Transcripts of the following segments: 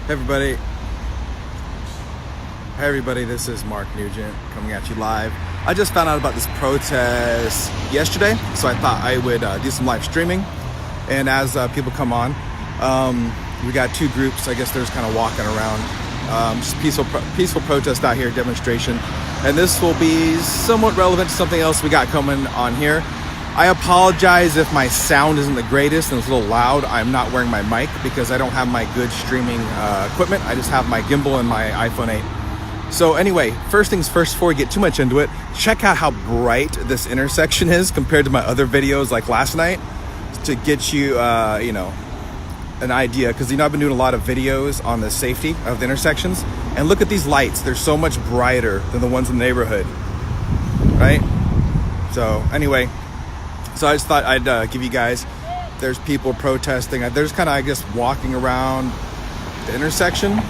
Hey everybody, this is Mark Newgent coming at you live. I just found out about this protest yesterday, so I thought I would do some live streaming. And as people come on, we got two groups. I guess they're just kind of walking around. Just peaceful protest out here, demonstration. And this will be somewhat relevant to something else we got coming on here. I apologize if my sound isn't the greatest and it's a little loud. I'm not wearing my mic because I don't have my good streaming equipment. I just have my gimbal and my iPhone 8. So anyway, first things first, before we get too much into it, check out how bright this intersection is compared to my other videos like last night, to get you, an idea. Because I've been doing a lot of videos on the safety of the intersections, and look at these lights. They're so much brighter than the ones in the neighborhood, right? So anyway, so I just thought I'd give you guys, there's people protesting. They're just kind of, I guess, walking around the intersection.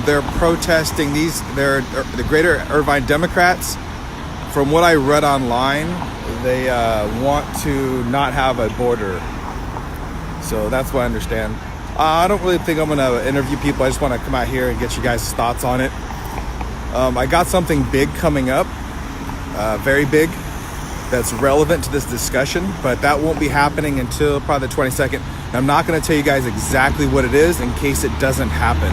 They're protesting they're the Greater Irvine Democrats. From what I read online, they want to not have a border. So that's what I understand. I don't really think I'm going to interview people. I just want to come out here and get you guys' thoughts on it. I got something big coming up, very big, that's relevant to this discussion, but that won't be happening until probably the 22nd. And I'm not going to tell you guys exactly what it is in case it doesn't happen.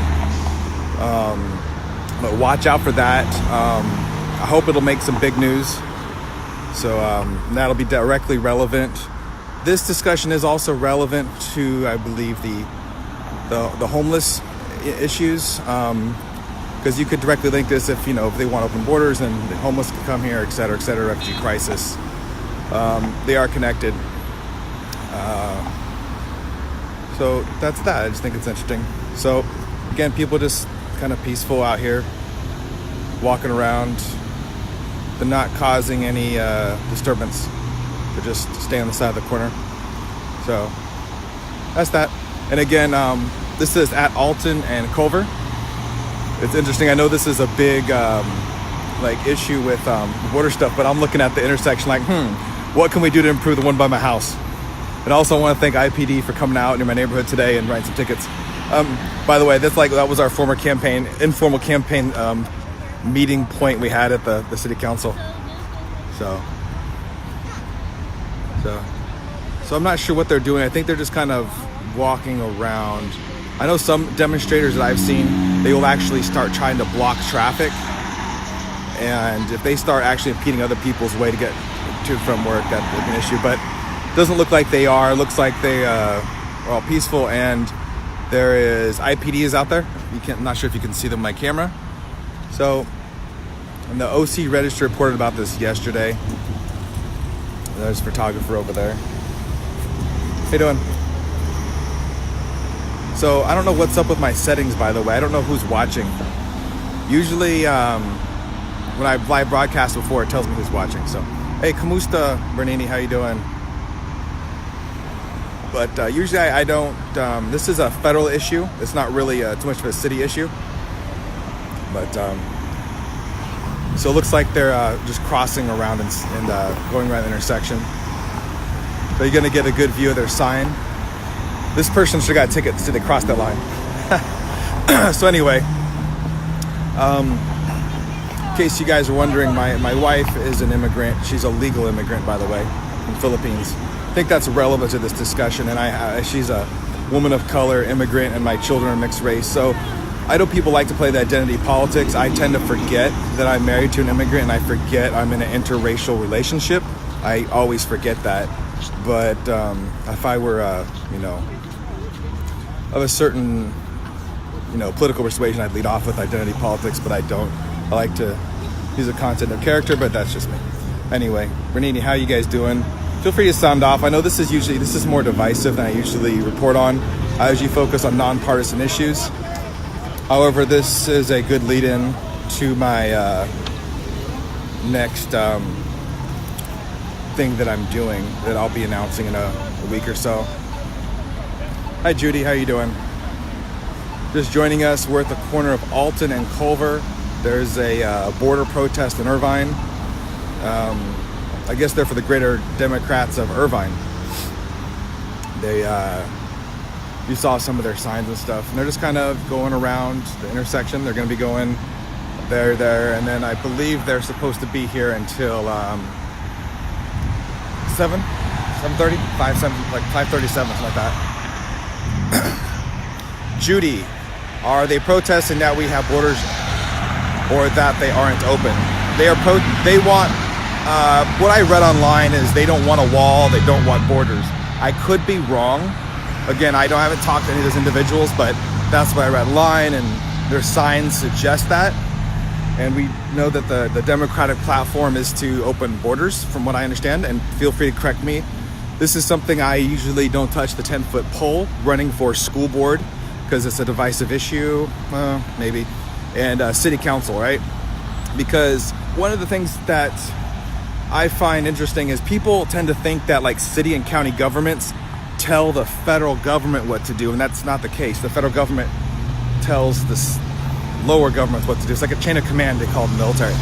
But watch out for that. I hope it'll make some big news. So that'll be directly relevant. This discussion is also relevant to, I believe, the homeless issues. Because you could directly link this if they want open borders and the homeless can come here, et cetera, refugee crisis. They are connected. So that's that. I just think it's interesting. So again, people just kind of peaceful out here, walking around. They're not causing any disturbance. They're just staying on the side of the corner. So that's that. And again, this is at Alton and Culver. It's interesting. I know this is a big issue with border stuff, but I'm looking at the intersection like, what can we do to improve the one by my house? And also I want to thank IPD for coming out in my neighborhood today and writing some tickets. By the way, that was our informal campaign meeting point we had at the city council. So I'm not sure what they're doing. I think they're just kind of walking around. I know some demonstrators that I've seen, they will actually start trying to block traffic. And if they start actually impeding other people's way to get to and from work, that would be an issue. But it doesn't look like they are. It looks like they are all peaceful, and there is IPD is out there. I'm not sure if you can see them on my camera. So, and the OC Register reported about this yesterday. There's a photographer over there. How you doing? So I don't know what's up with my settings, by the way. I don't know who's watching. Usually, when I live broadcast before, it tells me who's watching. So, hey, Kamusta Bernini, how you doing? But usually I don't. This is a federal issue. It's not really too much of a city issue. But so it looks like they're just crossing around and going around the intersection. So you're gonna get a good view of their sign. This person should have got tickets till they crossed that line. So anyway, in case you guys are wondering, my wife is an immigrant. She's a legal immigrant, by the way, from the Philippines. I think that's relevant to this discussion. And she's a woman of color, immigrant, and my children are mixed race. So I know people like to play the identity politics. I tend to forget that I'm married to an immigrant, and I forget I'm in an interracial relationship. I always forget that. But if I were, of a certain, political persuasion, I'd lead off with identity politics, but I don't. I like to use a content of character, but that's just me. Anyway, Bernini, how you guys doing? Feel free to sound off. I know this is more divisive than I usually report on. I usually focus on nonpartisan issues. However, this is a good lead-in to my next thing that I'm doing that I'll be announcing in a week or so. Hi, Judy. How you doing? Just joining us. We're at the corner of Alton and Culver. There's a border protest in Irvine. I guess they're for the Greater Democrats of Irvine. They you saw some of their signs and stuff. And they're just kind of going around the intersection. They're going to be going there, and then I believe they're supposed to be here until 7:30, 5:37, something like that. Judy, are they protesting that we have borders or that they aren't open? They want, what I read online is they don't want a wall, they don't want borders. I could be wrong. Again, I haven't talked to any of those individuals, but that's what I read online, and their signs suggest that. And we know that the Democratic platform is to open borders, from what I understand, and feel free to correct me. This is something I usually don't touch the 10-foot pole running for school board because it's a divisive issue, maybe, and city council, right? Because one of the things that I find interesting is people tend to think that like city and county governments tell the federal government what to do, and that's not the case. The federal government tells the lower governments what to do. It's like a chain of command, they call it in the military.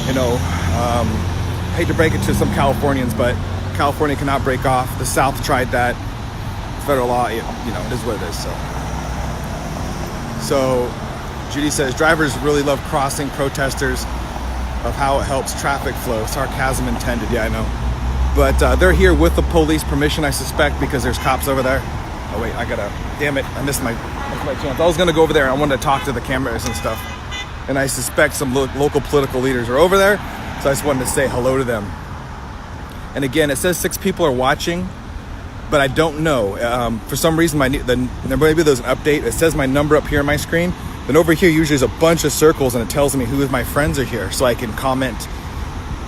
You know, I hate to break it to some Californians, but California cannot break off. The South tried that. Federal law, you know, it is what it is. So Judy says, drivers really love crossing protesters of how it helps traffic flow. Sarcasm intended, yeah, I know. But they're here with the police permission, I suspect, because there's cops over there. Oh wait, damn it, I missed my chance. I was gonna go over there and I wanted to talk to the cameras and stuff. And I suspect some local political leaders are over there. So I just wanted to say hello to them. And again, it says 6 people are watching, but I don't know. For some reason, maybe there's an update. It says my number up here on my screen. Then over here, usually there's a bunch of circles and it tells me who of my friends are here so I can comment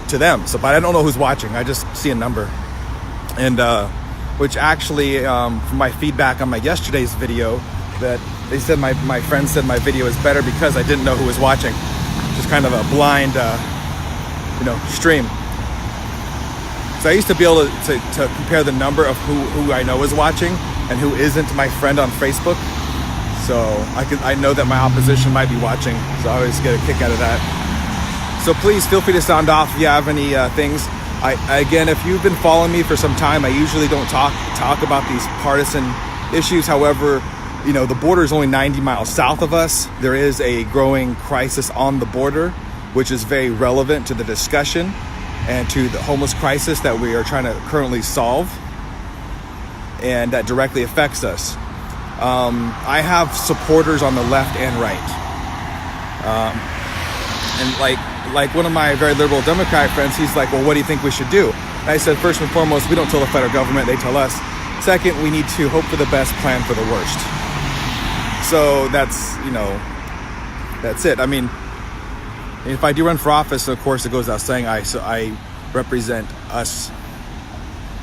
to them. So, but I don't know who's watching. I just see a number. And which actually, from my feedback on my yesterday's video, that they said my friend said my video is better because I didn't know who was watching. Just kind of a blind, stream. So I used to be able to compare the number of who I know is watching and who isn't my friend on Facebook. So I know that my opposition might be watching. So I always get a kick out of that. So please feel free to sound off if you have any things. Again, if you've been following me for some time, I usually don't talk about these partisan issues. However, you know, the border is only 90 miles south of us. There is a growing crisis on the border, which is very relevant to the discussion and to the homeless crisis that we are trying to currently solve, and that directly affects us. I have supporters on the left and right. And like one of my very liberal Democrat friends, he's like, well, what do you think we should do? And I said, first and foremost, we don't tell the federal government, they tell us. Second, we need to hope for the best, plan for the worst. So that's it. I mean, if I do run for office, of course, it goes without saying, I represent us.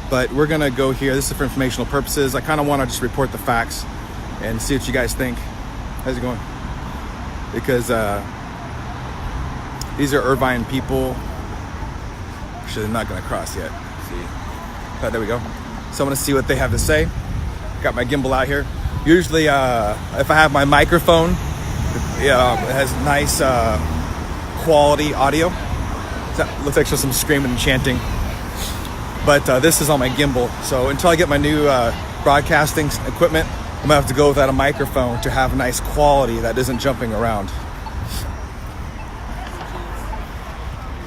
But we're going to go here. This is for informational purposes. I kind of want to just report the facts and see what you guys think. How's it going? Because these are Irvine people. Actually, they're not going to cross yet. See? Oh, there we go. So I'm going to see what they have to say. Got my gimbal out here. Usually, if I have my microphone, it has nice quality audio. Looks like just some screaming and chanting. But this is on my gimbal. So until I get my new broadcasting equipment, I'm gonna have to go without a microphone to have nice quality that isn't jumping around.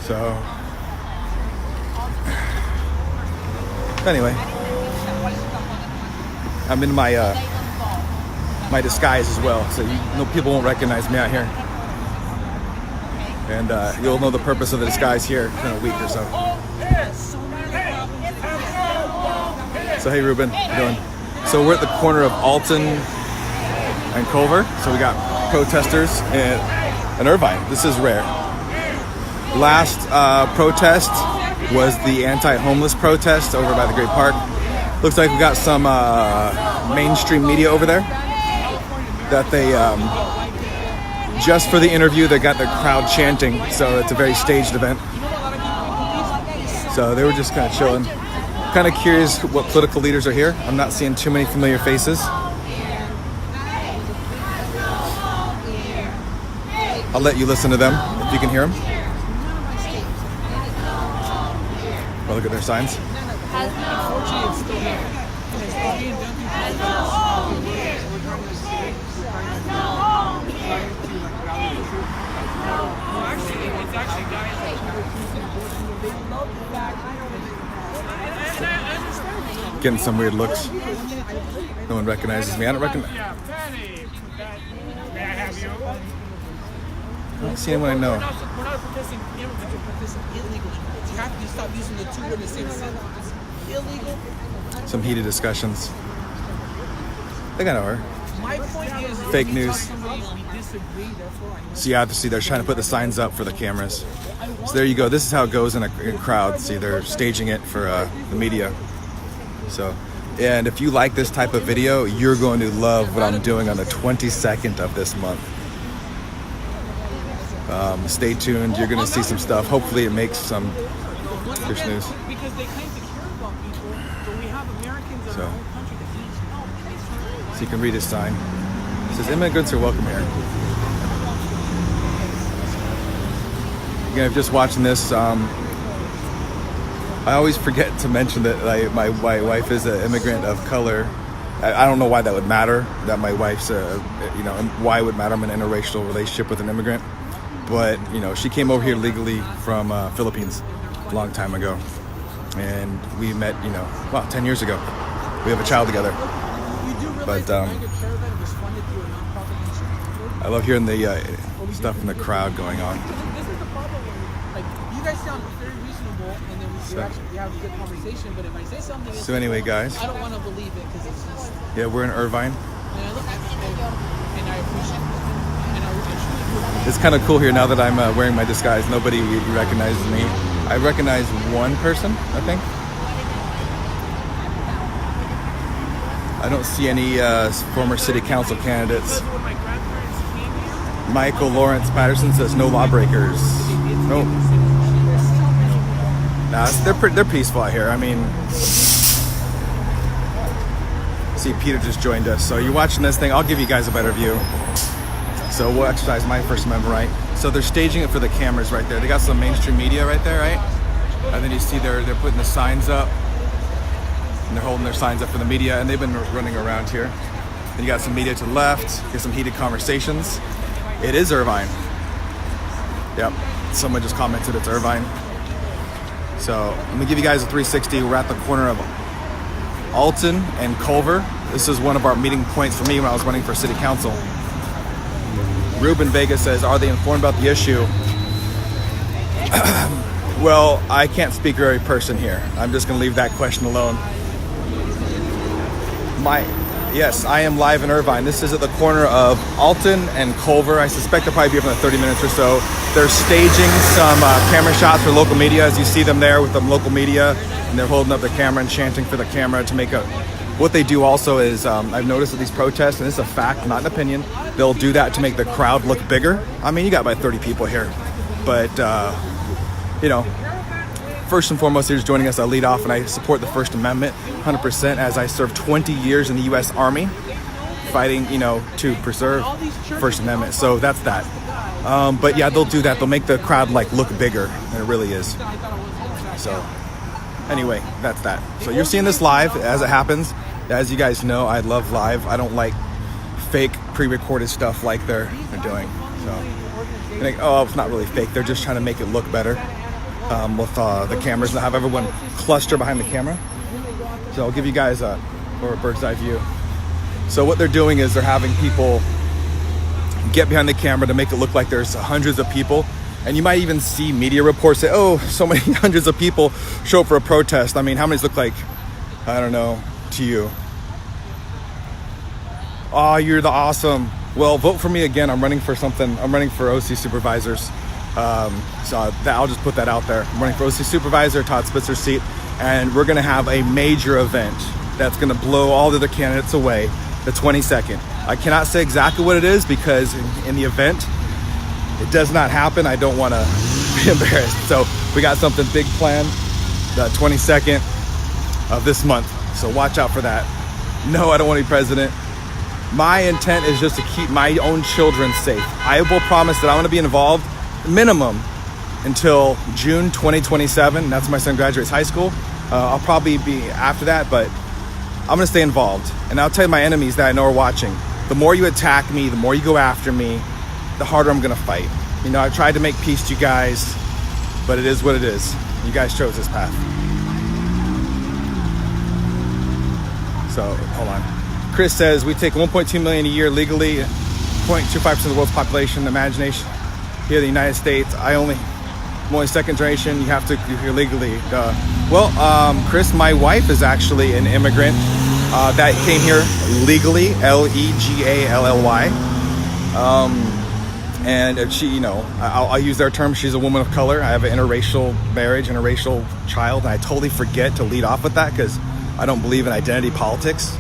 So anyway, I'm in my my disguise as well, so people won't recognize me out here. And you'll know the purpose of the disguise here in a week or so. So hey Ruben, how you doing? So we're at the corner of Alton and Culver. So we got protesters in Irvine. This is rare. Last protest was the anti-homeless protest over by the Great Park. Looks like we got some mainstream media over there that they just for the interview, they got the crowd chanting, so it's a very staged event. So they were just kind of chilling. Kind of curious what political leaders are here. I'm not seeing too many familiar faces. I'll let you listen to them if you can hear them. Oh, look at their signs. Getting some weird looks. No one recognizes me. I don't recognize. I don't see anyone I know. We're not protesting immigrants, we're protesting illegal immigrants. You have to stop using the two words in the same sentence. Illegal. Some heated discussions. I think I know her. My point is, fake news. we disagree, therefore I know. So yeah, see, they're trying to put the signs up for the cameras. So there you go. This is how it goes in a crowd. See, they're staging it for the media. So, and if you like this type of video, you're going to love what I'm doing on the 22nd of this month. Stay tuned. You're going to see some stuff. Hopefully it makes some fierce news. Because they claim to care about people, but we have Americans in our own country that need help. So you can read his sign. It says, immigrants are welcome here. Again, if you're just watching this, I always forget to mention that my wife is an immigrant of color. I don't know why that would matter, that my wife's, why it would matter. I'm in an interracial relationship with an immigrant. But, she came over here legally from Philippines a long time ago. And we met, 10 years ago. We have a child together. But I love hearing the stuff in the crowd going on. This is the problem. Like, you guys sound very reasonable, and then we have a good conversation. But if I say something, so anyway, guys, I don't want to believe it because it's just. Yeah, we're in Irvine. And I look at it, and I appreciate it. It's kind of cool here now that I'm wearing my disguise. Nobody recognizes me. I recognize one person, I think. I don't see any former city council candidates. Michael Lawrence Patterson says no lawbreakers. Nope. Nah, they're peaceful out here. I mean, see, Peter just joined us. So you're watching this thing. I'll give you guys a better view. So we'll exercise my First Amendment right. So they're staging it for the cameras right there. They got some mainstream media right there, right? And then you see they're putting the signs up. And they're holding their signs up for the media. And they've been running around here. Then you got some media to the left. Get some heated conversations. It is Irvine. Yep. Someone just commented it's Irvine. So I'm going to give you guys a 360. We're at the corner of Alton and Culver. This is one of our meeting points for me when I was running for city council. Ruben Vega says, are they informed about the issue? Well, I can't speak for every person here. I'm just going to leave that question alone. Yes, I am live in Irvine. This is at the corner of Alton and Culver. I suspect they'll probably be here for 30 minutes or so. They're staging some camera shots for local media, as you see them there with the local media. And they're holding up the camera and chanting for the camera to make a... What they do also is, I've noticed at these protests, and this is a fact, not an opinion, they'll do that to make the crowd look bigger. I mean, you got about 30 people here. But, first and foremost, here's joining us. I lead off, and I support the First Amendment 100%, as I served 20 years in the U.S. Army, fighting, to preserve First Amendment. So that's that. But yeah, they'll do that. They'll make the crowd look bigger than it really is. So anyway, that's that. So you're seeing this live as it happens. As you guys know, I love live. I don't like fake pre-recorded stuff like they're doing. So you think, oh, it's not really fake. They're just trying to make it look better with the cameras and have everyone cluster behind the camera. So I'll give you guys a bird's eye view. So what they're doing is they're having people get behind the camera to make it look like there's hundreds of people. And you might even see media reports say, oh, so many hundreds of people show up for a protest. I mean, how many look like, I don't know, to you? Oh, you're the awesome. Well, vote for me again. I'm running for something. I'm running for OC supervisors. So I'll just put that out there. I'm running for OC supervisor, Todd Spitzer's seat. And we're going to have a major event that's going to blow all the other candidates away the 22nd. I cannot say exactly what it is because in the event, it does not happen. I don't want to be embarrassed. So we got something big planned the 22nd of this month. So watch out for that. No, I don't want to be president. My intent is just to keep my own children safe. I will promise that I want to be involved minimum until June 2027. That's when my son graduates high school. I'll probably be after that, but I'm going to stay involved. And I'll tell you my enemies that I know are watching. The more you attack me, the more you go after me, the harder I'm going to fight. I tried to make peace to you guys, but it is what it is. You guys chose this path. So hold on. Chris says we take 1.2 million a year legally, 0.25% of the world's population. Imagination here in the United States. I'm only second generation. You have to, you're legally. Well, Chris, my wife is actually an immigrant that came here legally, legally. And she, you know, I'll use their term. She's a woman of color. I have an interracial marriage, interracial child, and I totally forget to lead off with that because I don't believe in identity politics.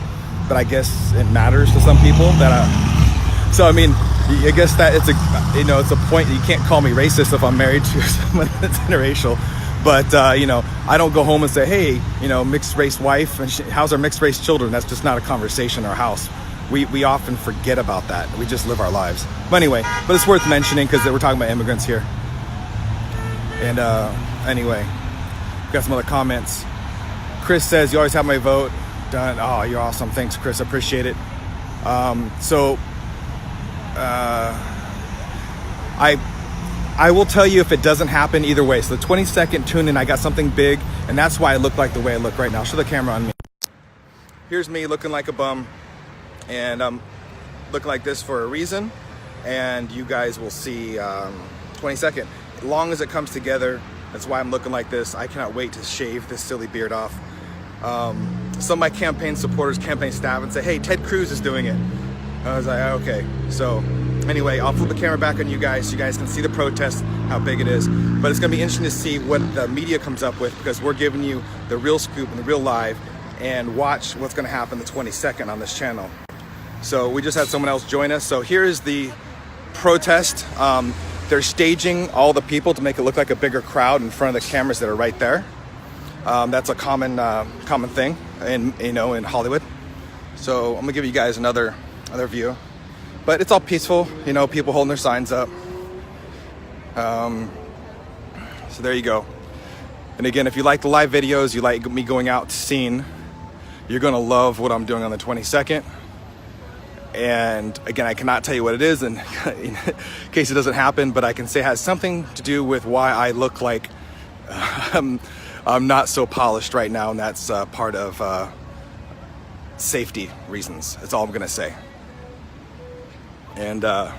But I guess it matters to some people that. So I mean, I guess that it's a, you know, it's a point. You can't call me racist if I'm married to someone that's interracial. But you know, I don't go home and say, hey, you know, mixed race wife, and how's our mixed race children? That's just not a conversation in our house. We often forget about that. We just live our lives. But anyway, but it's worth mentioning because we're talking about immigrants here. And anyway, got some other comments. Chris says, you always have my vote. Done. Oh, you're awesome. Thanks, Chris. I appreciate it. I will tell you if it doesn't happen either way. So the 20-second tune in, I got something big, and that's why I look like the way I look right now. Show the camera on me. Here's me looking like a bum. And I'm looking like this for a reason, and you guys will see 22nd. As long as it comes together, that's why I'm looking like this. I cannot wait to shave this silly beard off. Some of my campaign supporters, campaign staff, and say, hey, Ted Cruz is doing it. I was like, okay. So anyway, I'll flip the camera back on you guys so you guys can see the protest, how big it is. But it's gonna be interesting to see what the media comes up with, because we're giving you the real scoop and the real live, and watch what's gonna happen the 22nd on this channel. So we just had someone else join us. So here's the protest. They're staging all the people to make it look like a bigger crowd in front of the cameras that are right there. That's a common thing in Hollywood. So I'm gonna give you guys another view, but it's all peaceful. You know, people holding their signs up. So there you go. And again, if you like the live videos, you like me going out to scene, you're gonna love what I'm doing on the 22nd. And again, I cannot tell you what it is in case it doesn't happen, but I can say it has something to do with why I look like I'm not so polished right now, and that's part of safety reasons. That's all I'm gonna say. And I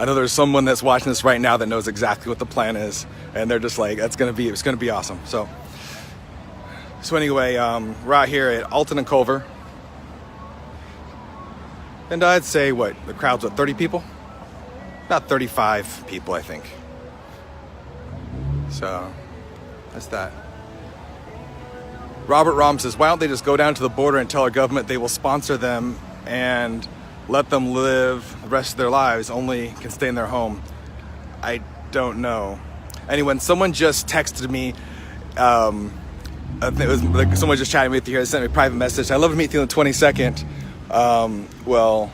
know there's someone that's watching this right now that knows exactly what the plan is, and they're just like, it's gonna be awesome. So anyway, we're out here at Alton and Culver. And I'd say, what, the crowd's what, 30 people? About 35 people, I think. So, that's that. Robert Rom says, why don't they just go down to the border and tell our government they will sponsor them and let them live the rest of their lives, only can stay in their home? I don't know. Anyway, someone just texted me, it was like someone just chatting with you here, they sent me a private message. I'd love to meet you on the 22nd. Well,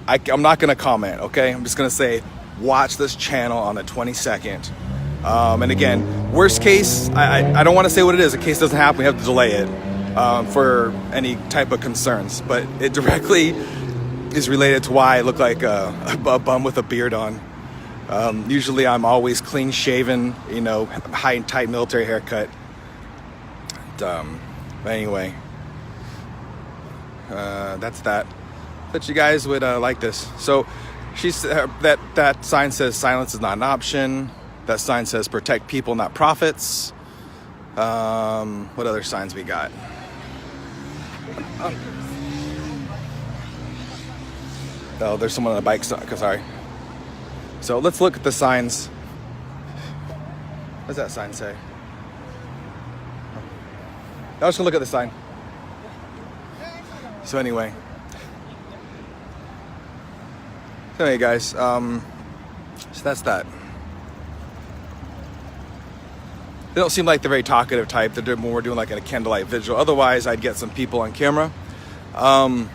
I'm not gonna comment, okay? I'm just gonna say, watch this channel on the 22nd. And again, worst case, I don't wanna say what it is. In case it doesn't happen, we have to delay it for any type of concerns. But it directly is related to why I look like a bum with a beard on. Usually I'm always clean shaven, you know, high and tight military haircut. But anyway. That's that. But you guys would like this. So that sign says silence is not an option. That sign says protect people, not profits. What other signs we got? Oh, there's someone on a bike. Sorry. So let's look at the signs. What does that sign say? I was gonna look at the sign. So anyway, guys, so that's that. They don't seem like the very talkative type. They're more doing like a candlelight vigil. Otherwise, I'd get some people on camera. God,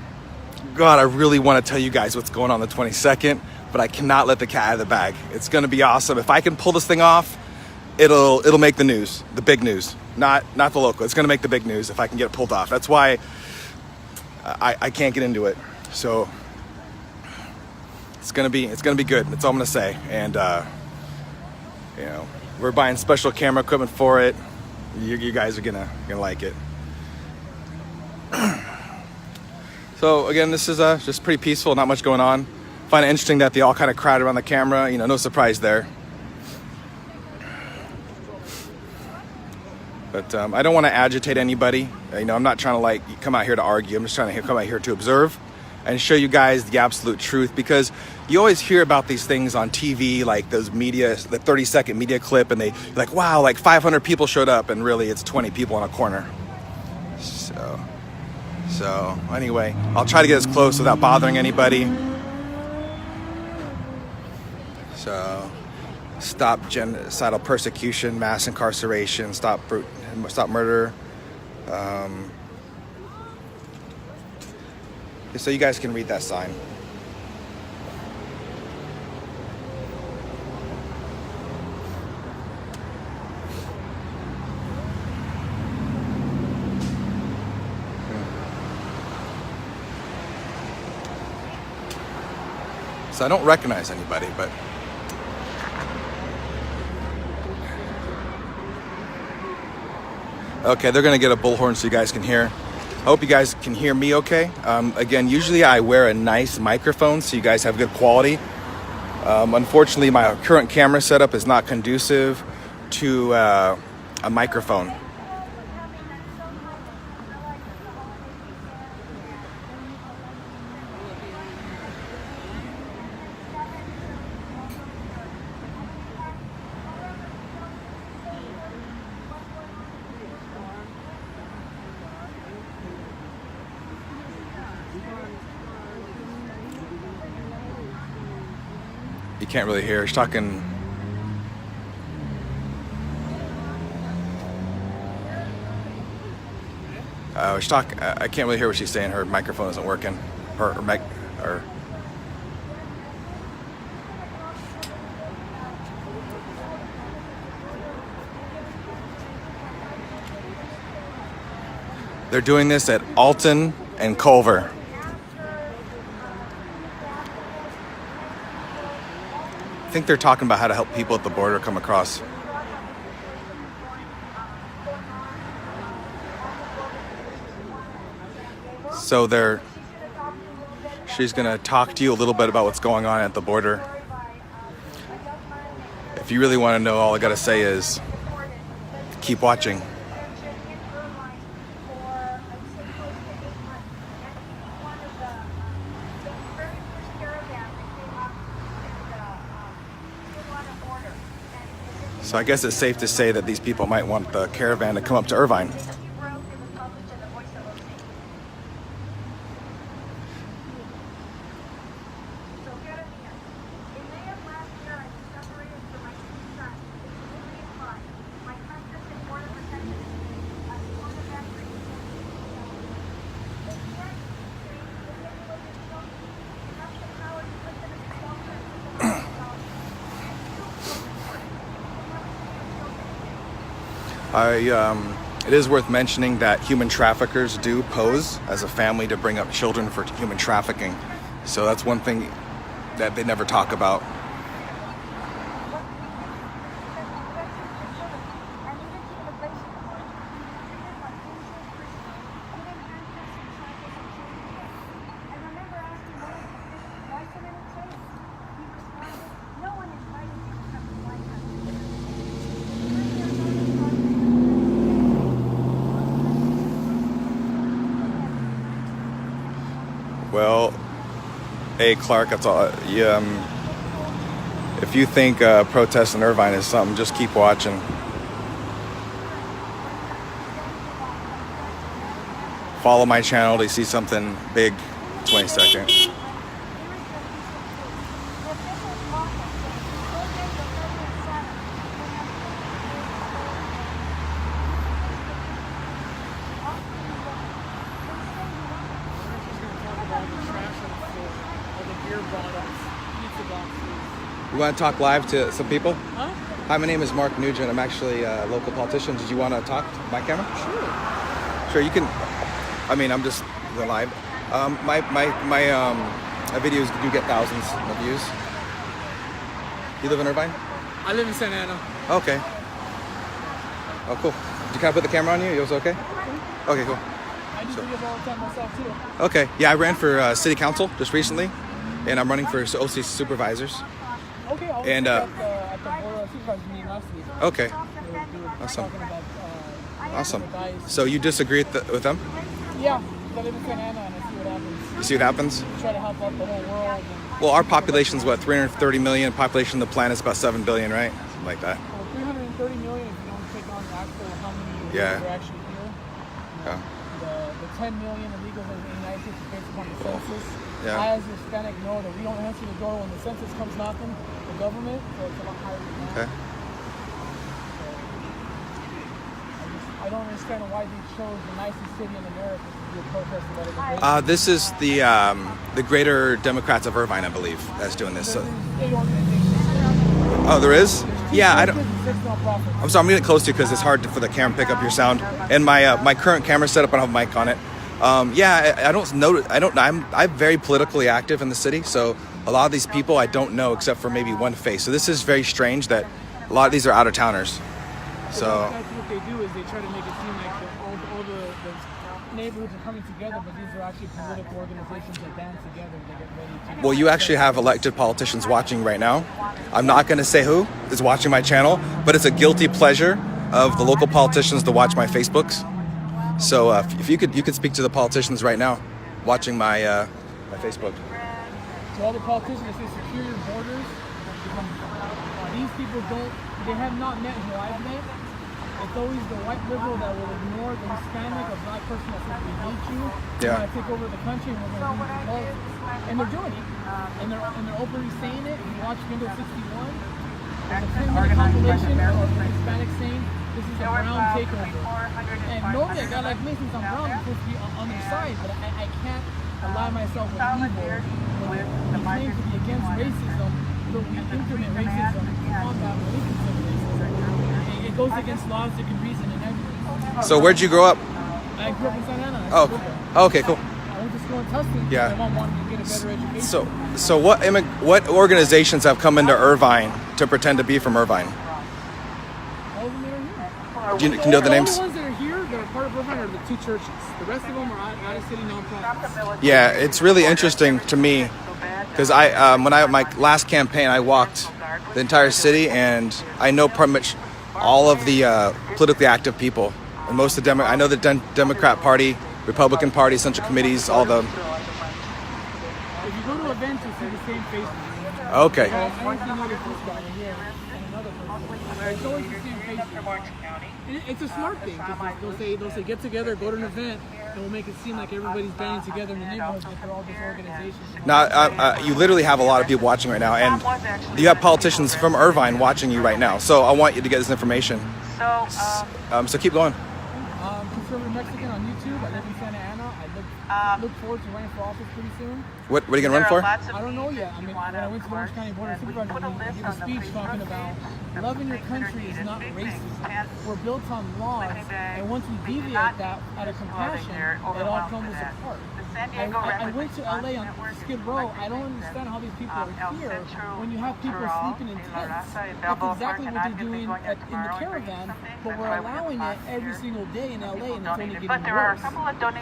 I really want to tell you guys what's going on the 22nd, but I cannot let the cat out of the bag. It's going to be awesome. If I can pull this thing off, it'll make the news, the big news, not the local. It's going to make the big news if I can get it pulled off. That's why I can't get into it. So it's gonna be good. That's all I'm gonna say. And you know, we're buying special camera equipment for it. You guys are gonna like it. So again, this is just pretty peaceful, not much going on. Find it interesting that they all kind of crowd around the camera. You know, no surprise there. But I don't want to agitate anybody. You know, I'm not trying to like come out here to argue. I'm just trying to come out here to observe and show you guys the absolute truth, because you always hear about these things on TV, like those media, the 30-second media clip, and they like, wow, like 500 people showed up, and really it's 20 people in a corner. So anyway, I'll try to get as close without bothering anybody. So stop genocidal persecution, mass incarceration, stop murder. So you guys can read that sign. So I don't recognize anybody, but okay, they're gonna get a bullhorn so you guys can hear. I hope you guys can hear me okay. Again, usually I wear a nice microphone so you guys have good quality. Unfortunately, my current camera setup is not conducive to a microphone. You can't really hear. She's talking. I can't really hear what she's saying. Her microphone isn't working. They're doing this at Alton and Culver. I think they're talking about how to help people at the border come across. So she's gonna talk to you a little bit about what's going on at the border. If you really want to know, all I gotta say is keep watching. So I guess it's safe to say that these people might want the caravan to come up to Irvine. It is worth mentioning that human traffickers do pose as a family to bring up children for human trafficking. So that's one thing that they never talk about. Well, hey Clark, that's all. If you think protest in Irvine is something, just keep watching. Follow my channel to see something big. 20 seconds. You want to talk live to some people? Huh? Hi, my name is Mark Newgent. I'm actually a local politician. Did you want to talk to my camera? Sure. Sure, you can. I mean, I'm just live. My videos do get thousands of views. You live in Irvine? I live in Santa Ana. Okay. Oh, cool. Can I put the camera on you? It was okay? Okay, cool. I do videos all the time myself too. Okay. Yeah, I ran for city council just recently, and I'm running for OC supervisors. Okay, I was And, at the board of supervisors meeting last week. Okay. They were Awesome. talking about, Awesome. the guys. So you disagree with them? Yeah, I live in Santa Ana and I see what happens. You see what happens? Try to help out the whole world. And, Well, our population's what, 330 million. Population of the planet is about 7 billion, right? Something like that. well, 330 million if you don't take on the actual how many Yeah. illegals are actually here. Yeah. The 10 million illegals in the United States is based upon the census. Yeah. I, as a Hispanic, know that we don't answer the door when the census comes knocking, the government, so it's a lot higher than that. Okay. I don't understand why they chose the nicest city in America to do a protest about it. This is the Greater Democrats of Irvine, I believe, that's doing this. So. There's 8 organizations. Oh, there is? Yeah, I don't. There's 6 nonprofits. I'm sorry, I'm getting close to you because it's hard for the camera to pick up your sound. And my current camera setup, I don't have a mic on it. I don't know. I'm very politically active in the city, so a lot of these people I don't know except for maybe one face. So this is very strange that a lot of these are out of towners. So That's what they do is they try to make it seem like all the neighborhoods are coming together, but these are actually political organizations that band together to get ready to. well, you actually have elected politicians watching right now. I'm not going to say who is watching my channel, but it's a guilty pleasure of the local politicians to watch my Facebooks. So if you could speak to the politicians right now, watching my my Facebook. So all the politicians that say secure your borders, these people they have not met who I've met. It's always the white liberal that will ignore the Hispanic or black person that says we hate you. Yeah. We're gonna take over the country and we're gonna do the politics. And they're doing it. And they're openly saying it. If you watch Windows 61, there's a 10-minute compilation of Hispanics saying this is a brown takeover. And normally a guy like me, since I'm brown, I'm supposed to be on their side, but I can't ally myself with evil when we claim to be against racism, but we implement racism to combat what we consider racism. It goes against logic and reason and everything. So where'd you grow up? I grew up in Santa Ana. Oh, okay, cool. I went to school in Tustin. Yeah. My mom wanted me to get a better education. So what organizations have come into Irvine to pretend to be from Irvine? All of them that are here. Do you know the names? All the ones that are here that are part of Irvine are the 2 churches. The rest of them are out-of-city nonprofits. Yeah, it's really interesting to me because my last campaign I walked the entire city and I know pretty much all of the politically active people and most of the I know the Democrat Party, Republican Party, Central Committees, all the. If you go to events, you see the same faces. Okay. I actually noticed this guy here and another person. It's always the same faces. It's a smart thing because they'll say get together, go to an event, and we'll make it seem like everybody's banding together in the neighborhood, but they're all just organizations. Now, you literally have a lot of people watching right now, and you have politicians from Irvine watching you right now. So I want you to get this information. So keep going. Conservative Mexican on YouTube. I live in Santa Ana. I look forward to running for office pretty soon. What are you gonna run for? I don't know yet. I mean, when I went to the Orange County Board of Supervisors, I gave a speech talking about loving your country is not racism. We're built on laws, and once we deviate that out of compassion, it all comes apart. I went to LA on Skid Row. I don't understand how these people are here when you have people sleeping in tents. That's exactly what they're doing in the caravan, but we're allowing it every single day in LA, and it's only getting worse.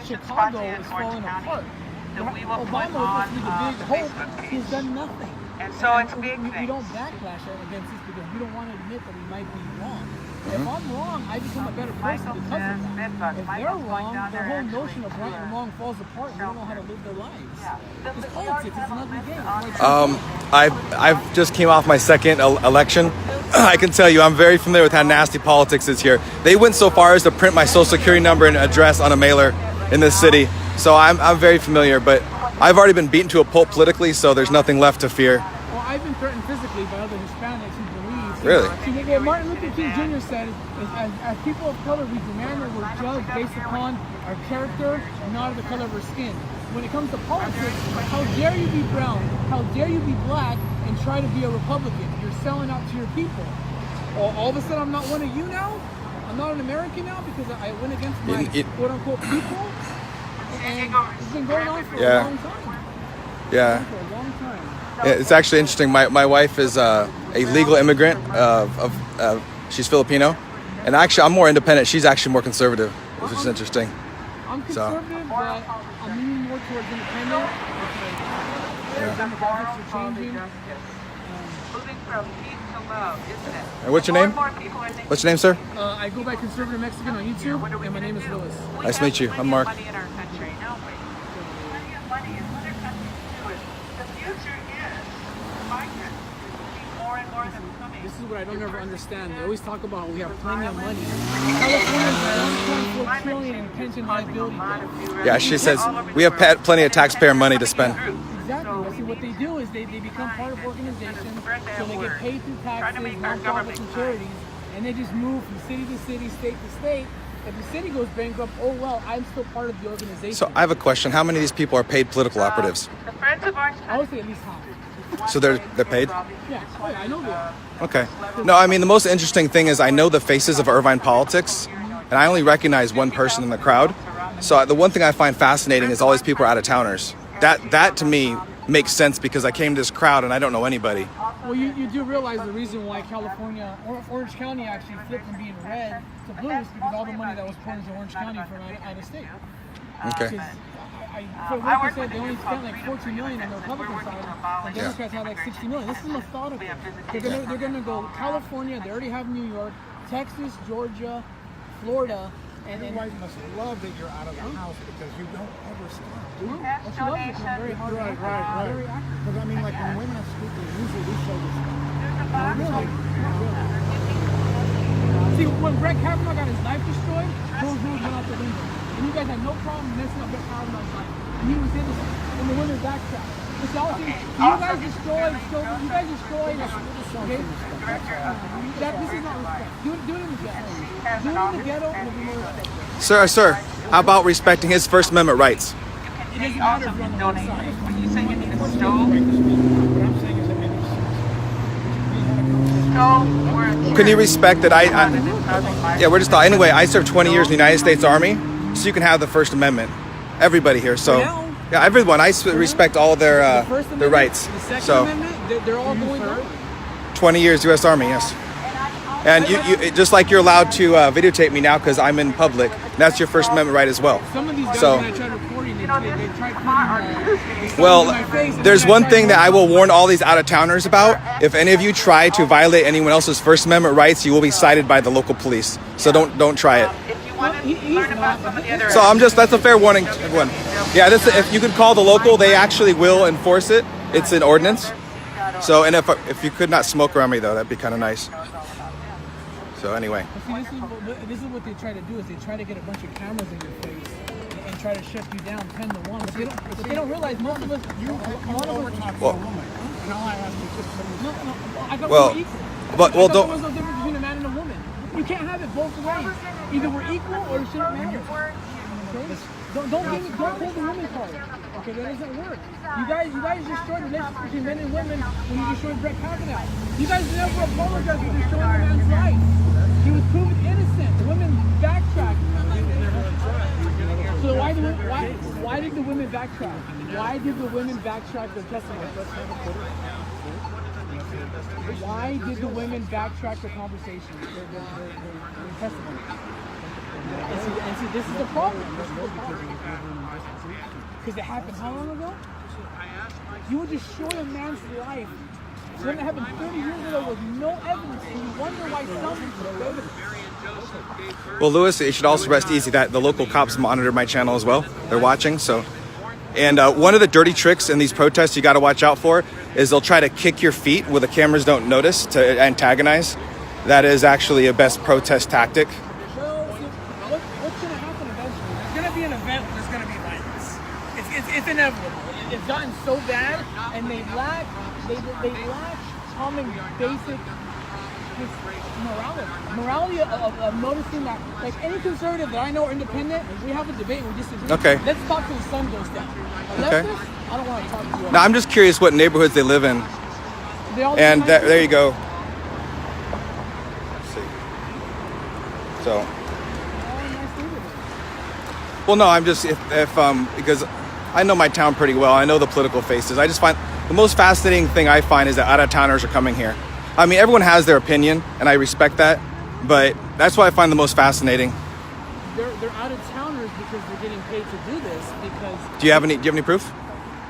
Chicago is falling apart. Obama was supposed to be the big hope. He's done nothing. And so it's big we things. don't backlash against this because we don't want to admit that we might be wrong. If I'm wrong, I become a better person because of that. If they're wrong, their whole notion of right and wrong falls apart and they don't know how to live their lives. It's politics. It's an ugly game. I've just came off my second election. I can tell you I'm very familiar with how nasty politics is here. They went so far as to print my social security number and address on a mailer in this city. So I'm very familiar, but I've already been beaten to a pulp politically, so there's nothing left to fear. Well, I've been threatened physically by other Hispanics who believe. Really? See, what Martin Luther King Jr. said is as people of color, we demand that we're judged based upon our character and not the color of our skin. When it comes to politics, how dare you be brown? How dare you be black and try to be a Republican? You're selling out to your people. All of a sudden, I'm not one of you now? I'm not an American now because I went against my quote-unquote people? And it's been going on for a long time. Yeah. For a long time. It's actually interesting. My wife is a legal immigrant. She's Filipino, and actually I'm more independent. She's actually more conservative, which is interesting. I'm conservative, but I'm leaning more towards independent. Because demographics are changing. And what's your name? What's your name, sir? I go by Conservative Mexican on YouTube, and my name is Lewis. Nice to meet you. I'm Mark. This is what I don't ever understand. They always talk about we have plenty of money. California has $1.4 trillion in pension liability. Yeah, she says we have plenty of taxpayer money to spend. Exactly. But see, what they do is they become part of organizations, so they get paid through taxes, nonprofits, and charities, and they just move from city to city, state to state. If the city goes bankrupt, oh well, I'm still part of the organization. So I have a question. How many of these people are paid political operatives? I would say at least half. So they're paid? Yeah, I know they are. Okay. No, I mean, the most interesting thing is I know the faces of Irvine politics, and I only recognize one person in the crowd. So the one thing I find fascinating is all these people are out-of-towners. That to me makes sense because I came to this crowd and I don't know anybody. Well, you do realize the reason why California, or Orange County actually flipped from being red to blue is because all the money that was poured into Orange County from out of state. Okay. For what you said, they only spent like $14 million on the Republican side, and Democrats had like $60 million. This is methodical. They're gonna go California. They already have New York, Texas, Georgia, Florida, and your wife must love that you're out of the house because you don't ever stop. she loves it. She's very hard. Right. Very active. Because I mean, like when women are speaking, usually we show this stuff. See, when Brett Kavanaugh got his life destroyed, those rules went out the window. And you guys had no problem messing up Brett Kavanaugh's life. And he was innocent. And the women backtracked. It's all things. You guys destroyed. Okay? This is not respect. Do it in the ghetto. Do it in the ghetto and it'll be more respect. Sir, how about respecting his First Amendment rights? It doesn't matter if you're on the other side. When you say you need a stove, What I'm saying is that maybe Can you respect that yeah, we're just anyway, I served 20 years in the United States Army, so you can have the First Amendment. Everybody here, so yeah, everyone. I respect all their rights. The Second So Amendment, they're all going on. 20 years U.S. Army, yes. And you just like you're allowed to videotape me now because I'm in public. That's your First Amendment right as well. Some of these guys, So, when I tried recording, they tried putting well, in my face. there's one thing that I will warn all these out-of-towners about. If any of you try to violate anyone else's First Amendment rights, you will be cited by the local police. So don't try it. So that's a fair warning to everyone. Yeah, if you could call the local, they actually will enforce it. It's an ordinance. So, and if you could not smoke around me though, that'd be kind of nice. So anyway. See, this is what they try to do is they try to get a bunch of cameras in your face and try to shut you down 10 to 1. But they don't realize most of us. Well, I got well, we're equal. but well, There's no don't. difference between a man and a woman. You can't have it both ways. Either we're equal or it shouldn't matter. Okay? Don't hold the women card. Okay, that doesn't work. You guys destroyed relationships between men and women when you destroyed Brett Kavanaugh. You guys never apologized for destroying a man's life. He was proven innocent. The women backtracked. So why did the women backtrack? Why did the women backtrack their testimony? Why did the women backtrack their conversation, their testimony? And see, this is the problem. Because it happened how long ago? You would destroy a man's life. When it happened 30 years ago with no evidence, and you wonder why some evidence. Well, Lewis, you should also rest easy that the local cops monitor my channel as well. They're watching, so. And one of the dirty tricks in these protests you got to watch out for is they'll try to kick your feet where the cameras don't notice to antagonize. That is actually a best protest tactic. What's going to happen eventually? There's going to be an event where there's going to be violence. It's inevitable. It's gotten so bad, and they lack common basic morality of noticing that, like any conservative that I know or independent, we have a debate and we disagree. Okay. Let's talk till the sun goes down. Okay. Leftist, I don't want to talk to you. Now, I'm just curious what neighborhoods they live in. They all And live in there you go. Let's see. So, well, no, I'm just, because I know my town pretty well. I know the political faces. I just find the most fascinating thing I find is that out-of-towners are coming here. I mean, everyone has their opinion, and I respect that, but that's what I find the most fascinating. they're out of towners because they're getting paid to do this. Because Do you have any proof?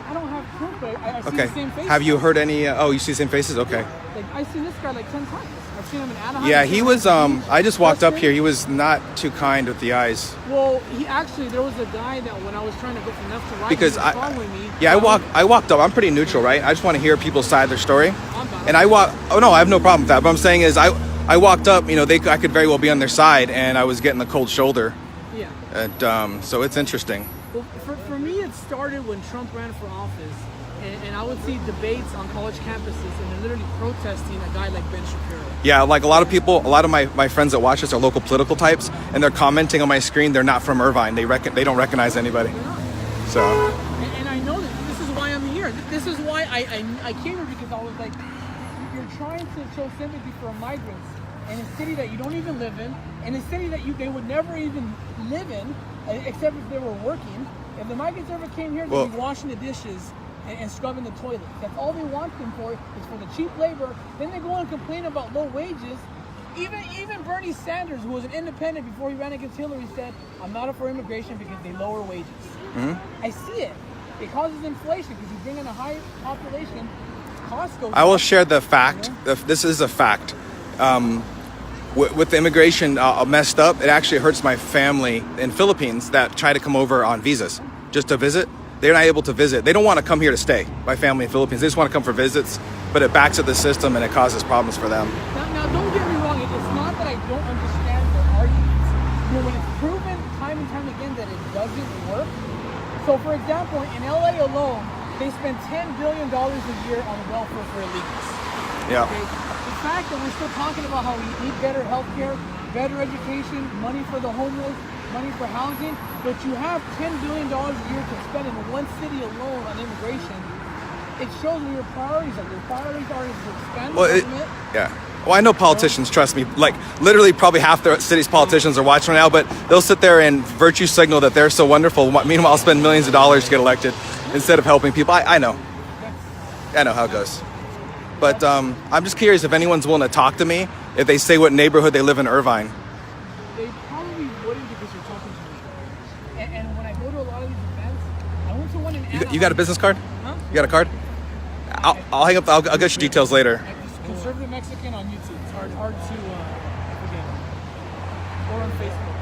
I don't have proof, but I see Okay. the same faces. Have you heard any? Oh, you see the same faces? Okay. Like I've seen this guy like 10 times. I've seen him in Anaheim. Yeah, I've he seen was. him in I just walked up Western. here. He was not too kind with the eyes. Well, there was a guy that when I was trying to go from left to right, Because he was following me. Yeah, I walked up. I'm pretty neutral, right? I just want to hear people's side of their story. I'm not. And oh no, I have no problem with that. But I'm saying is I walked up, I could very well be on their side, and I was getting the cold shoulder. Yeah. And so it's interesting. Well, for me, it started when Trump ran for office, and I would see debates on college campuses, and they're literally protesting a guy like Ben Shapiro. Yeah, like a lot of my friends that watch this are local political types, and they're commenting on my screen. They're not from Irvine. They don't recognize anybody. So. And I know that this is why I'm here. This is why I came here, because I was like, you're trying to show sympathy for migrants in a city that you don't even live in a city that they would never even live in, except if they were working. If the migrants ever came here, they'd be washing the dishes and scrubbing the toilets. That's all they want them for, is for the cheap labor. Then they go and complain about low wages. Even Bernie Sanders, who was an independent before he ran against Hillary, said, I'm not up for immigration because they lower wages. Mm-hmm. I see it. It causes inflation because you bring in a high population, costs go I will share the fact. This is a fact. With the immigration messed up, it actually hurts my family in Philippines that try to come over on visas just to visit. They're not able to visit. They don't want to come here to stay. My family in Philippines, they just want to come for visits, but it backs up the system and it causes problems for them. Now don't get me wrong. It's not that I don't understand their arguments. When it's proven time and time again that it doesn't work. So, for example, in LA alone, they spend $10 billion a year on welfare for illegals. Yeah. Okay? The fact that we're still talking about how we need better healthcare, better education, money for the homeless, money for housing, but you have $10 billion a year to spend in one city alone on immigration, it shows where your priorities are. Your priorities are to expand the government. Yeah. Well, I know politicians, trust me. Like, literally probably half the city's politicians are watching right now, but they'll sit there and virtue signal that they're so wonderful. Meanwhile, spend millions of dollars to get elected instead of helping people. I know. I know how it goes. But I'm just curious if anyone's willing to talk to me if they say what neighborhood they live in Irvine. They probably wouldn't because you're talking to me. And when I go to a lot of these events, I went to one in Anaheim. You got a business card? Huh? You got a card? I'll hang up. I'll get you details later. Conservative Mexican on YouTube. It's hard to forget. Or on Facebook.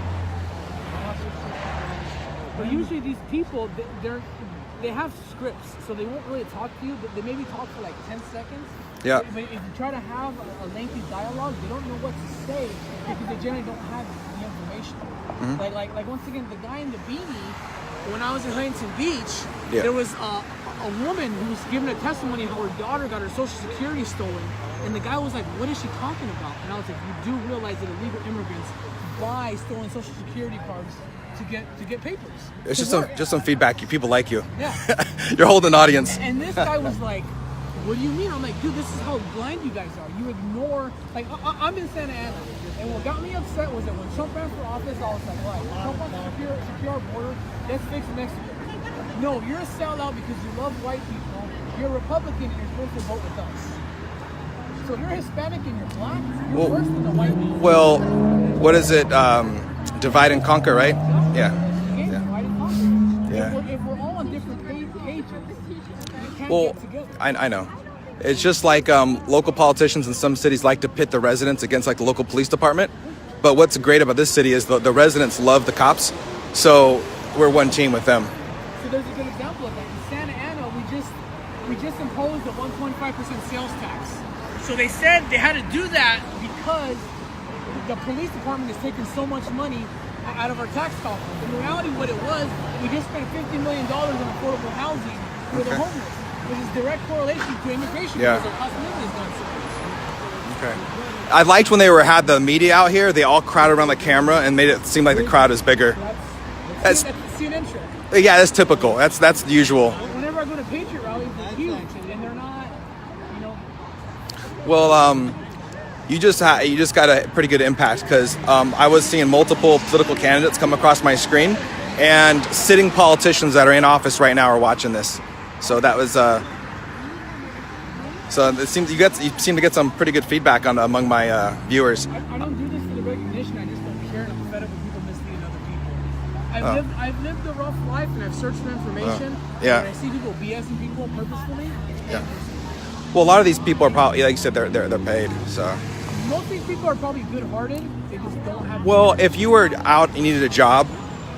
But usually these people, they have scripts, so they won't really talk to you. But they maybe talk for like 10 seconds. Yeah. But if you try to have a lengthy dialogue, they don't know what to say because they generally don't have the information. Mm-hmm. Like once again, the guy in the beanie. When I was in Huntington Beach, there was a woman who was giving a testimony how her daughter got her Social Security stolen, and the guy was like, "What is she talking about?" And I was like, "You do realize that illegal immigrants buy stolen Social Security cards to get papers." It's just some feedback. People like you. Yeah. You're holding an audience. And this guy was like, "What do you mean?" I'm like, "Dude, this is how blind you guys are. You ignore." Like, I'm in Santa Ana, and what got me upset was that when Trump ran for office, I was like, "Right, Trump wants to secure our border. Let's fix Mexico." No, you're a sellout because you love white people. You're a Republican and you're supposed to vote with us. So if you're Hispanic and you're black, you're worse than the white people. Well, what is it? Divide and conquer, right? Yeah. Divide and conquer. Yeah. If we're all on different pages, we can't Well, get together. I know. It's just like local politicians in some cities like to pit the residents against like the local police department. But what's great about this city is the residents love the cops. So we're one team with them. So there's a good example of that. In Santa Ana, we just imposed a 1.5% sales tax. So they said they had to do that because the police department is taking so much money out of our tax coffers. In reality, what it was, we just spent $50 million on affordable housing for the homeless, which is direct correlation to immigration because our cost of living is gone so much. Okay. I liked when they had the media out here. They all crowded around the camera and made it seem like the crowd is bigger. That's CNN trick. Yeah, that's typical. That's the usual. Whenever I go to Patriot rallies, they're huge, and they're not, Well, you just got a pretty good impact because I was seeing multiple political candidates come across my screen, and sitting politicians that are in office right now are watching this. So that was so it seems you seem to get some pretty good feedback among my viewers. I don't do this for the recognition. I just don't care, and I'm fed up with people misleading other people. I've lived a rough life, and I've searched for information. Yeah. And I see people BSing people purposefully. Yeah. Well, a lot of these people are probably, like you said, they're paid. So. Most of these people are probably good-hearted. They just don't have. Well, if you were out and needed a job,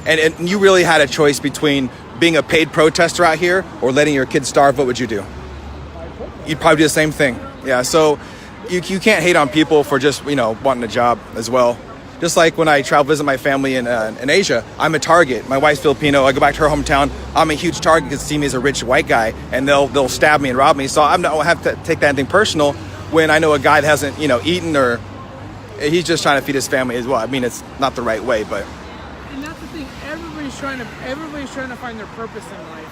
and you really had a choice between being a paid protester out here or letting your kids starve, what would you do? You'd probably do the same thing. Yeah. So you can't hate on people for just wanting a job as well. Just like when I travel visit my family in Asia, I'm a target. My wife's Filipino. I go back to her hometown. I'm a huge target because they see me as a rich white guy, and they'll stab me and rob me. So I don't have to take that anything personal when I know a guy that hasn't eaten, or he's just trying to feed his family as well. I mean, it's not the right way, but. And that's the thing. Everybody's trying to find their purpose in life,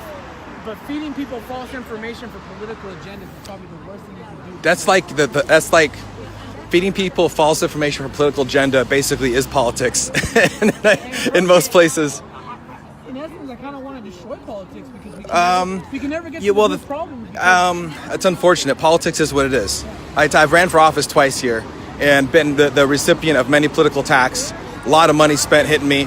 but feeding people false information for political agendas is probably the worst thing you can do. That's like that's like. Feeding people false information for political agenda basically is politics in most places. In essence, I kind of want to destroy politics because we can never get to the problem. It's unfortunate. Politics is what it is. I've ran for office twice here and been the recipient of many political attacks. A lot of money spent hitting me.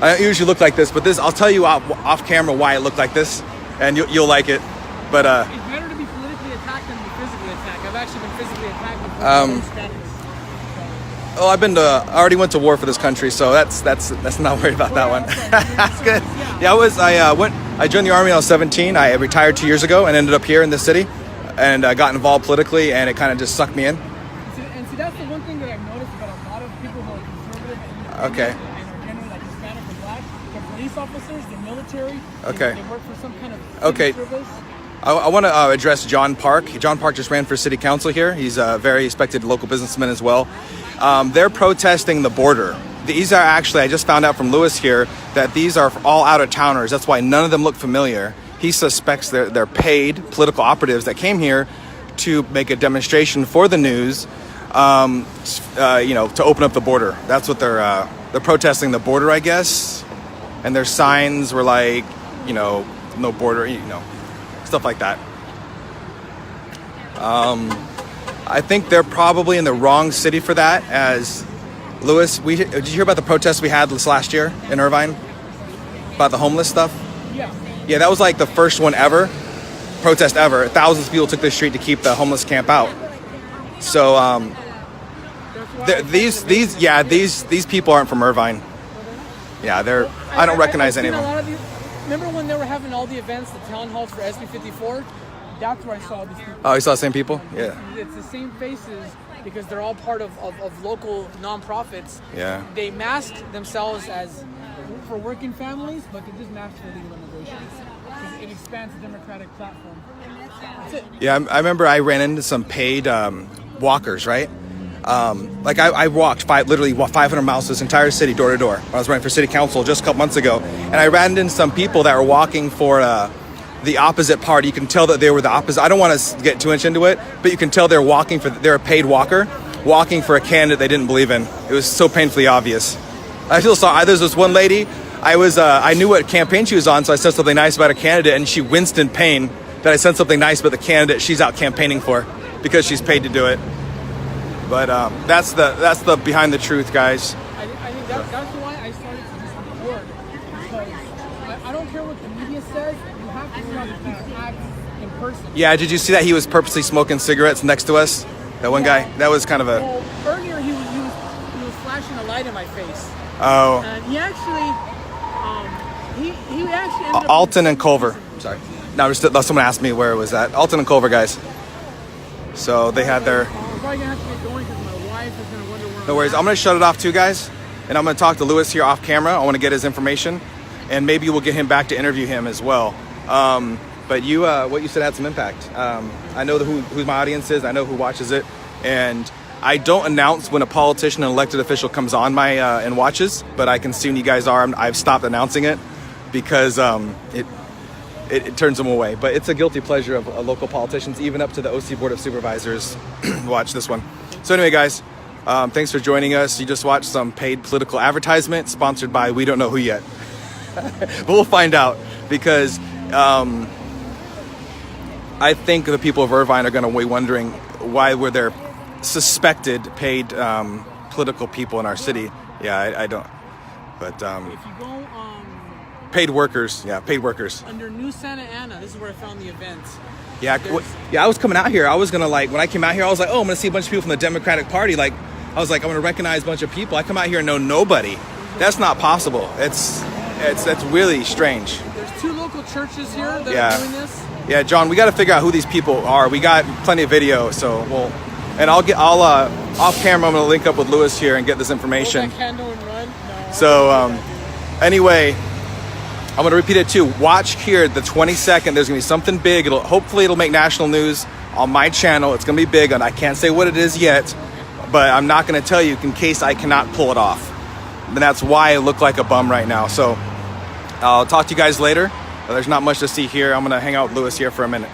I don't usually look like this, but I'll tell you off camera why I look like this, and you'll like it. But it's better to be politically attacked than to be physically attacked. I've actually been physically attacked before. Oh, I already went to war for this country, so that's not worried about that one. That's good. Yeah, I joined the Army when I was 17. I retired 2 years ago and ended up here in this city, and got involved politically, and it kind of just sucked me in. And see, that's the one thing that I've noticed about a lot of people who are conservative and okay. And are generally like Hispanic or Black. They're police officers, they're military. Okay. They work for some kind of service. I want to address John Park. John Park just ran for city council here. He's a very respected local businessman as well. They're protesting the border. These are actually, I just found out from Lewis here, that these are all out-of-towners. That's why none of them look familiar. He suspects they're paid political operatives that came here to make a demonstration for the news, to open up the border. That's what they're protesting the border, I guess. And their signs were like, no border, stuff like that. I think they're probably in the wrong city for that. As Lewis, did you hear about the protests we had this last year in Irvine about the homeless stuff? Yeah, that was like the first one ever, protest ever. Thousands of people took the street to keep the homeless camp out. So these people aren't from Irvine. Yeah, I don't recognize any of them. Remember when they were having all the events, the town halls for SB 54? That's where I saw these people. Oh, you saw the same people? Yeah. It's the same faces because they're all part of local nonprofits. Yeah. They masked themselves as for working families, but they just masked for legal immigration. It expands the democratic platform. That's it. Yeah, I remember I ran into some paid walkers, right? I walked literally 500 miles this entire city, door to door. I was running for city council just a couple months ago, and I ran into some people that were walking for the opposite party. You can tell that they were the opposite. I don't want to get too much into it, but you can tell they're a paid walker, walking for a candidate they didn't believe in. It was so painfully obvious. I feel sorry. There's this one lady. I knew what campaign she was on, so I said something nice about a candidate, and she winced in pain that I said something nice about the candidate she's out campaigning for because she's paid to do it. But that's the behind the truth, guys. I think that's why I started to just record, because I don't care what the media says. You have to see how the people act in person. Yeah, did you see that he was purposely smoking cigarettes next to us? That one guy. That was kind of a. Well, earlier he was flashing a light in my face. Oh. And he actually ended up Alton and Culver. Sorry. No, someone asked me where it was at. Alton and Culver guys. So they had their. I'm probably gonna have to get going because my wife is gonna wonder where. No worries. I'm gonna shut it off too, guys, and I'm gonna talk to Lewis here off camera. I want to get his information, and maybe we'll get him back to interview him as well. But what you said had some impact. I know who my audience is. I know who watches it, and I don't announce when a politician, an elected official, comes on my and watches. But I can see when you guys are. I've stopped announcing it because it turns them away. But it's a guilty pleasure of local politicians, even up to the OC Board of Supervisors. Watch this one. So anyway, guys, thanks for joining us. You just watched some paid political advertisement sponsored by we don't know who yet. But we'll find out because I think the people of Irvine are going to be wondering why were there suspected paid political people in our city. Yeah, I don't. But If you go paid workers, yeah, paid workers. under New Santa Ana, this is where I found the event. Yeah, I was coming out here. I was gonna when I came out here, I was like, oh, I'm gonna see a bunch of people from the Democratic Party. Like, I was like, I'm gonna recognize a bunch of people. I come out here and know nobody. That's not possible. That's really strange. There's 2 local churches here that are doing this. Yeah, John, we got to figure out who these people are. We got plenty of video, so I'll off camera. I'm gonna link up with Lewis here and get this information. Hold that candle and run. No, So anyway, I'm gonna repeat it too. Watch here, the 22nd. There's gonna be something big. Hopefully it'll make national news on my channel. It's gonna be big, and I can't say what it is yet, but I'm not gonna tell you in case I cannot pull it off. And that's why I look like a bum right now. So I'll talk to you guys later. There's not much to see here. I'm gonna hang out with Lewis here for a minute.